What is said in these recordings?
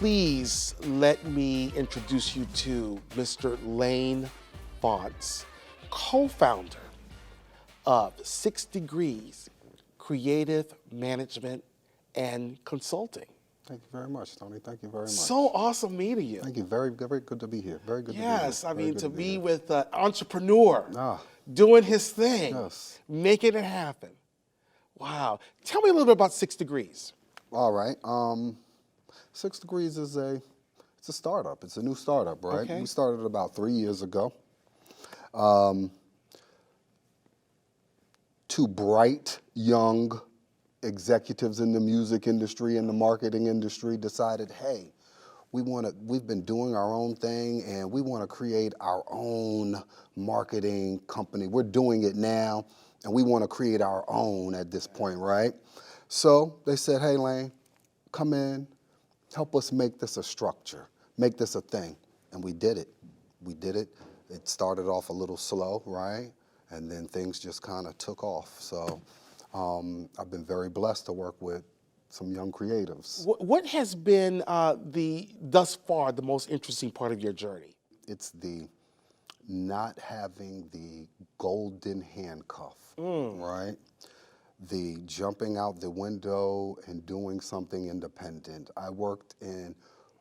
please let me introduce you to Mr. Layne Fontes, co-founder of 6 Degrees Creative Management and Consulting. Thank you very much, Tony. Thank you very much. So awesome meeting you. Thank you. Very, very good to be here. Very good to be here. Yes, I mean, to be here. with an entrepreneur, Ah, doing his thing, yes. making it happen. Wow. Tell me a little bit about 6 Degrees. All right. 6 Degrees is it's a startup. It's a new startup, right? Okay. We started it about 3 years ago. Two bright, young executives in the music industry and the marketing industry decided, hey, we've been doing our own thing and we want to create our own marketing company. We're doing it now and we want to create our own at this point, right? So they said, hey, Layne, come in, help us make this a structure, make this a thing. And we did it. We did it. It started off a little slow, right? And then things just kind of took off. So I've been very blessed to work with some young creatives. What has been thus far, the most interesting part of your journey? It's the not having the golden handcuff, right? The jumping out the window and doing something independent. I worked in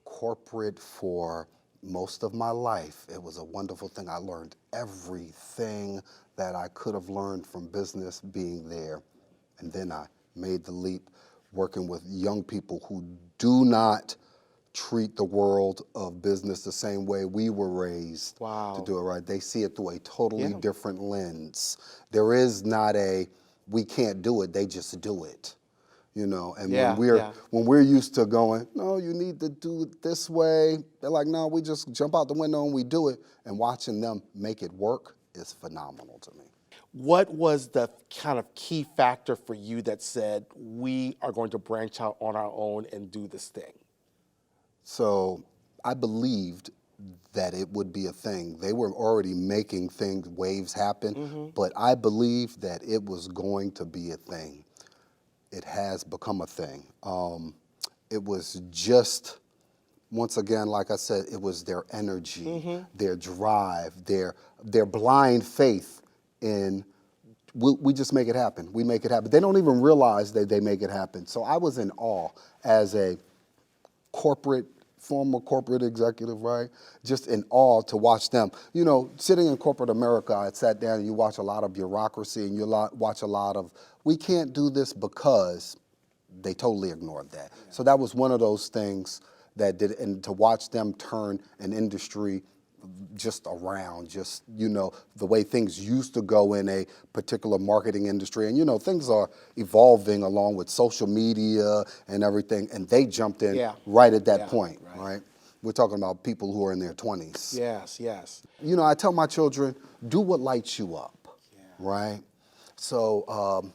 corporate for most of my life. It was a wonderful thing. I learned everything that I could have learned from business being there. And then I made the leap working with young people who do not treat the world of business the same way we were raised to do it, right? They see it through a totally different lens. There is not a, we can't do it, they just do it. You know, and when we're used to going, no, you need to do it this way, they're like, no, we just jump out the window and we do it. And watching them make it work is phenomenal to me. What was the kind of key factor for you that said, we are going to branch out on our own and do this thing? So I believed that it would be a thing. They were already making things, waves happen, but I believed that it was going to be a thing. It has become a thing. It was just, once again, like I said, it was their energy, their drive, their blind faith in, we just make it happen. We make it happen. They don't even realize that they make it happen. So I was in awe as a former corporate executive, right? Just in awe to watch them. You know, sitting in corporate America, I sat down and you watch a lot of bureaucracy and you watch a lot of, we can't do this because they totally ignored that. Yeah. So that was one of those things that did, and to watch them turn an industry just around, just, you know, the way things used to go in a particular marketing industry. And, you know, things are evolving along with social media and everything. And they jumped in right at that point, right? We're talking about people who are in their 20s. Yes, yes. You know, I tell my children, do what lights you up, right? So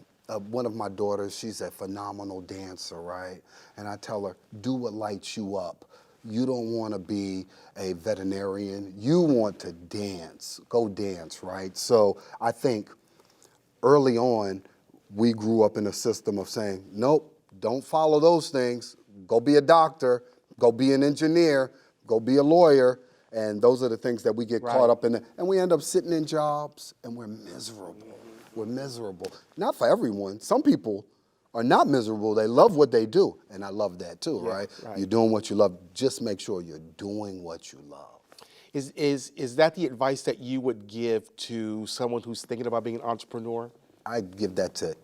one of my daughters, she's a phenomenal dancer, right? And I tell her, do what lights you up. You don't want to be a veterinarian. You want to dance. Go dance, right? So I think early on, we grew up in a system of saying, nope, don't follow those things. Go be a doctor. Go be an engineer. Go be a lawyer. And those are the things that we get caught up in. And we end up sitting in jobs, and we're miserable. We're miserable. Not for everyone. Some people are not miserable. They love what they do. And I love that too, right? You're doing what you love. Just make sure you're doing what you love. Is that the advice that you would give to someone who's thinking about being an entrepreneur? I give that to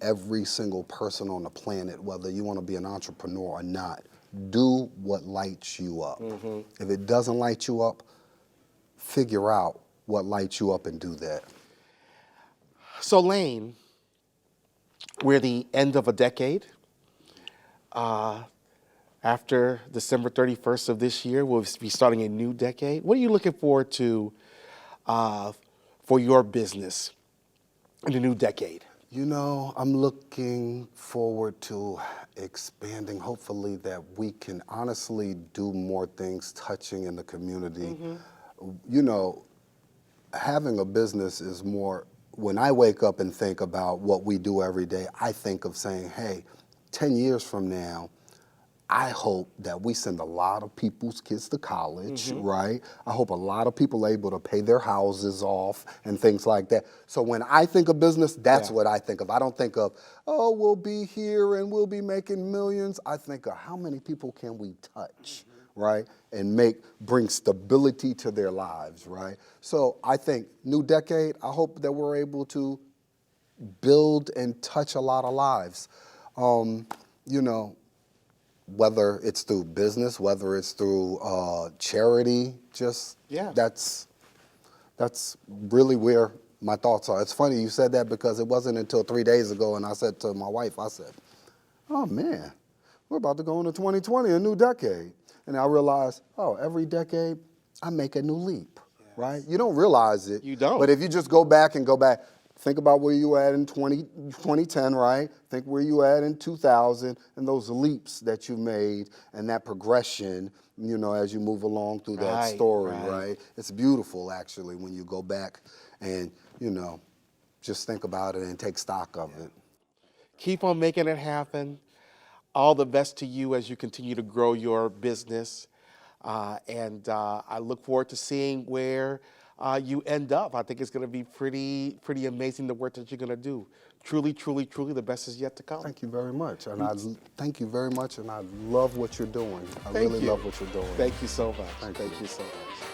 every single person on the planet, whether you want to be an entrepreneur or not. Do what lights you up. If it doesn't light you up, figure out what lights you up and do that. So Layne, we're the end of a decade. After December 31st of this year, we'll be starting a new decade. What are you looking forward to for your business in the new decade? You know, I'm looking forward to expanding, hopefully that we can honestly do more things touching in the community. You know, having a business is more, when I wake up and think about what we do every day, I think of saying, hey, 10 years from now, I hope that we send a lot of people's kids to college, right? I hope a lot of people are able to pay their houses off and things like that. So when I think of business, that's Yeah. what I think of. I don't think of, oh, we'll be here and we'll be making millions. I think of how many people can we touch, right? And bring stability to their lives, right? So I think new decade, I hope that we're able to build and touch a lot of lives. You know, whether it's through business, whether it's through charity, just Yeah. that's really where my thoughts are. It's funny you said that because it wasn't until 3 days ago, and I said to my wife, I said, oh man, we're about to go into 2020, a new decade. And I realized, oh, every decade I make a new leap, right? You don't realize it. You don't. But if you just go back, think about where you were at in 2010, right? Think where you were at in 2000 and those leaps that you made and that progression, you know, as you move along through that Right, story, right. right? It's beautiful, actually, when you go back and, you know, just think about it and take stock of it. Keep on making it happen. All the best to you as you continue to grow your business. And I look forward to seeing where you end up. I think it's going to be pretty amazing, the work that you're going to do. Truly, truly, truly, the best is yet to come. Thank you very much. And thank you very much. And I love what you're doing. I Thank really you. love what you're doing. Thank you so much. Thank Thank you. you so much.